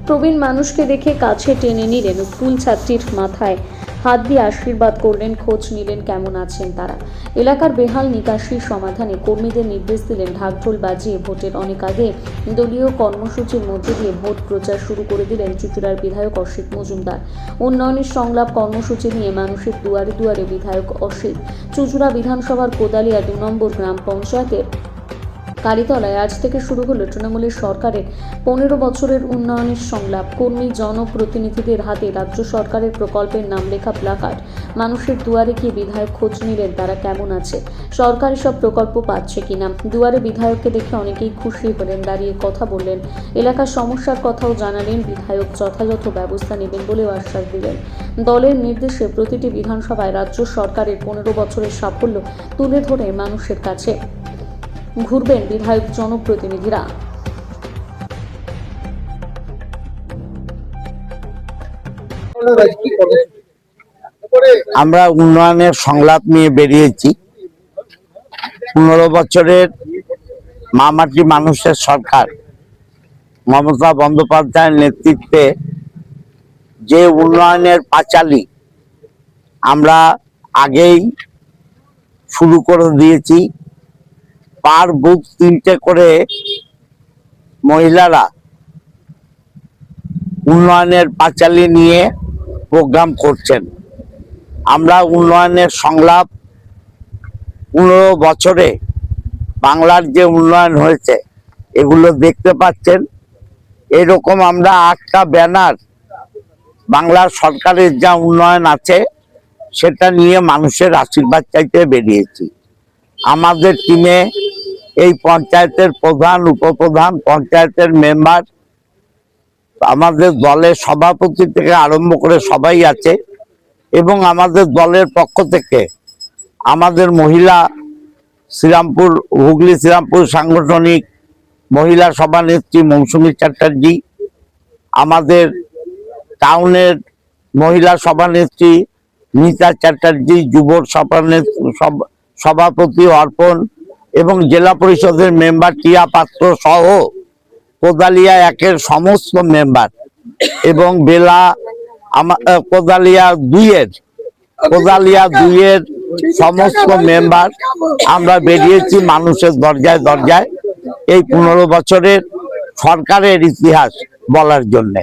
প্রবীণ মানুষকে দেখে কাছে টেনে নিলেন, স্কুল ছাত্রীর মাথায় হাত দিয়ে আশীর্বাদ করলেন, খোঁজ নিলেন কেমন আছেন তারা। এলাকার বেহাল নিকাশির সমাধানে কর্মীদের নির্দেশ দিলেন, ঢাকঢোল বাজিয়ে ভোটের অনেক আগে দলীয় কর্মসূচির মধ্যে দিয়ে ভোট প্রচার শুরু করে দিলেন চুঁচুড়ার বিধায়ক অসিত মজুমদার। উন্নয়নের সংলাপ কর্মসূচি নিয়ে মানুষের দুয়ারে দুয়ারে বিধায়ক অসিত চুঁচুড়া বিধানসভার কোদালিয়া 2 নম্বর গ্রাম পঞ্চায়েতের কালীতলায় আজ থেকে শুরু হলো তৃণমূলের সরকারের 15 বছরের উন্নয়নের সংলাপ। কর্মী জনপ্রতিনিধিদের হাতে রাজ্য সরকারের প্রকল্পের নাম লেখা প্লাকার্ড। মানুষের দুয়ারে গিয়ে বিধায়ক খোঁজ নিলেন তারা কেমন আছে, সরকারি সব প্রকল্প পাচ্ছে কিনা। দুয়ারে বিধায়ককে দেখে অনেকেই খুশি হলেন, দাঁড়িয়ে কথা বললেন, এলাকার সমস্যার কথাও জানালেন। বিধায়ক যথাযথ ব্যবস্থা নেবেন বলেও আশ্বাস দিলেন। দলের নির্দেশে প্রতিটি বিধানসভায় রাজ্য সরকারের 15 বছরের সাফল্য তুলে ধরে মানুষের কাছে ঘুরবেন বিধায়ক জনপ্রতিনিধিরা। আমরা উন্নয়নের সংলাপ নিয়ে বেরিয়েছি। 15 বছরের মামাটি মানুষের সরকার মমতা বন্দ্যোপাধ্যায়ের নেতৃত্বে যে উন্নয়নের পাঁচালী আমরা আগেই শুরু করে দিয়েছি। পার বুথ 3টে করে মহিলারা উন্নয়নের পাঁচালী নিয়ে প্রোগ্রাম করছেন। আমরা উন্নয়নের সংলাপ 15 বছরে বাংলার যে উন্নয়ন হয়েছে এগুলো দেখতে পাচ্ছেন। এরকম আমরা 8টা ব্যানার বাংলার সরকারের যা উন্নয়ন আছে সেটা নিয়ে মানুষের আশীর্বাদ চাইতে বেরিয়েছি। আমাদের টিমে এই পঞ্চায়েতের প্রধান, উপপ্রধান, পঞ্চায়েতের মেম্বার, আমাদের দলের সভাপতি থেকে আরম্ভ করে সবাই আছে এবং আমাদের দলের পক্ষ থেকে আমাদের মহিলা শ্রীরামপুর, হুগলি শ্রীরামপুর সাংগঠনিক মহিলা সভানেত্রী মৌসুমী চ্যাটার্জি, আমাদের টাউনের মহিলা সভানেত্রী নীতা চ্যাটার্জি, যুব সভাপতি অর্পণ এবং জেলা পরিষদের মেম্বার টিয়া পাত্র সহ কোদালিয়া 1-এর সমস্ত মেম্বার এবং বেলা কোদালিয়া 2-এর সমস্ত মেম্বার আমরা বেরিয়েছি মানুষের দরজায় দরজায় এই 15 বছরের সরকারের ইতিহাস বলার জন্য।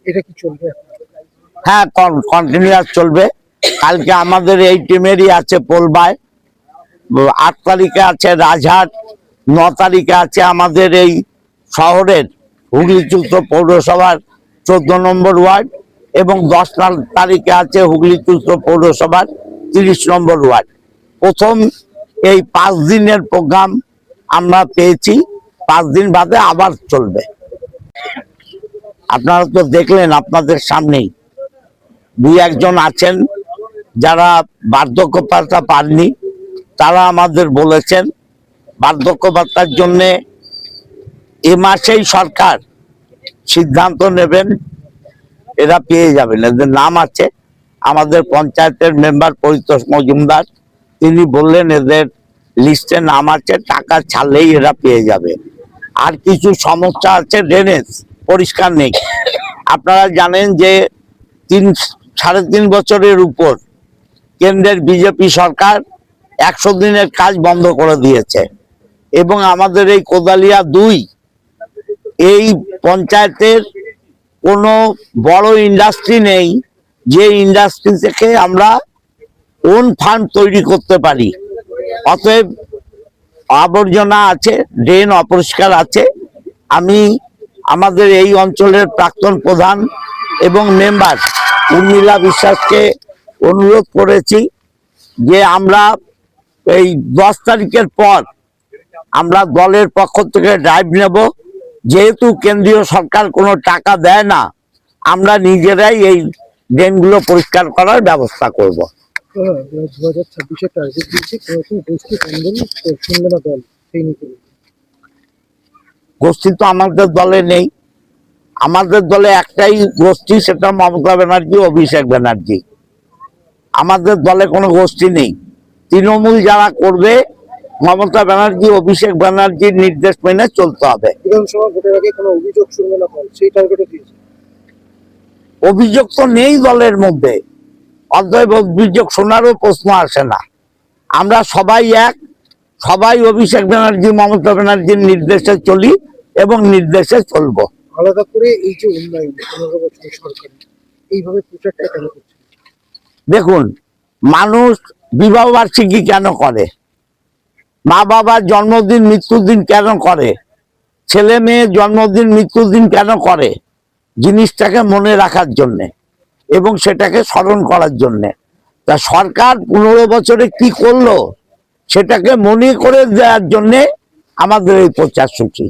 এটা কি চলবে? হ্যাঁ, কন্টিনিউয়াস চলবে। কালকে আমাদের এই টিমেরই আছে পোলবায়, 8 তারিখে আছে রাজহাট, 9 তারিখে আছে আমাদের এই শহরের হুগলি চুঁচুড়া পৌরসভার 14 নম্বর ওয়ার্ড এবং 10 তারিখে আছে হুগলি চুঁচুড়া পৌরসভার 30 নম্বর ওয়ার্ড। প্রথম এই 5 দিনের প্রোগ্রাম আমরা পেয়েছি, 5 দিন বাদে আবার চলবে। আপনারা তো দেখলেন আপনাদের সামনেই 2-1 জন আছেন যারা বার্ধক্য ভাতা পাননি, তারা আমাদের বলেছেন বার্ধক্য ভাতার জন্য এ মাসেই সরকার সিদ্ধান্ত নেবেন, এরা পেয়ে যাবেন। এদের নাম আছে আমাদের পঞ্চায়েতের মেম্বার পরিতোষ মজুমদার, তিনি বললেন এদের লিস্টে নাম আছে, টাকা ছাড়লেই এরা পেয়ে যাবে। আর কিছু সমস্যা আছে, ড্রেনেজ পরিষ্কার নেই। আপনারা জানেন যে 3-3.5 বছরের উপর কেন্দ্রের বিজেপি সরকার 100 দিনের কাজ বন্ধ করে দিয়েছে এবং আমাদের এই কোদালিয়া 2 এই পঞ্চায়েতের কোনো বড় ইন্ডাস্ট্রি নেই যে ইন্ডাস্ট্রি থেকে আমরা ওন ফান্ড তৈরি করতে পারি। অতএব আবর্জনা আছে, ড্রেন অপরিষ্কার আছে। আমি আমাদের এই অঞ্চলের প্রাক্তন প্রধান এবং মেম্বার উর্মিলা বিশ্বাসকে অনুরোধ করেছি যে আমরা এই 10 তারিখের পর আমরা দলের পক্ষ থেকে ড্রাইভ নেব। যেহেতু কেন্দ্রীয় সরকার কোনো টাকা দেয় না, আমরা নিজেরাই এই ড্রেনগুলো পরিষ্কার করার ব্যবস্থা করব। 2026-এর টার্গেট দিচ্ছে, গোষ্ঠী কন্দন শুনবে না দল, সেই নীতি। গোষ্ঠী তো আমাদের দলে নেই। আমাদের দলে একটাই গোষ্ঠী, সেটা মমতা ব্যানার্জি, অভিষেক ব্যানার্জি। আমাদের দলে কোনো গোষ্ঠী নেই। তৃণমূল যারা করবে মমতা ব্যানার্জি, অভিষেক ব্যানার্জির নির্দেশ মেনে চলতে হবে। বিধানসভা ভোটের আগে কোনো অভিযোগ শুনবে না দল, সেই টার্গেটও দিয়েছে। অভিযোগ তো নেই দলের মধ্যে, অতএব অভিযোগ শোনারও প্রশ্ন আসে না। আমরা সবাই এক, সবাই অভিষেক ব্যানার্জি, মমতা ব্যানার্জির নির্দেশে চলি এবং নির্দেশে চলবো। আলাদা করে এই যে উন্নয়ন 15 বছরের সরকার এইভাবে প্রচারটা কেন করছে? দেখুন, মানুষ বিবাহ বার্ষিকী কেন করে, মা বাবার জন্মদিন মৃত্যুদিন কেন করে, ছেলে মেয়ের জন্মদিন মৃত্যুদিন কেন করে? জিনিসটাকে মনে রাখার জন্যে এবং সেটাকে স্মরণ করার জন্যে। তা সরকার 15 বছরে কি করলো সেটাকে মনে করে দেওয়ার জন্যে আমাদের এই প্রচার সূচি।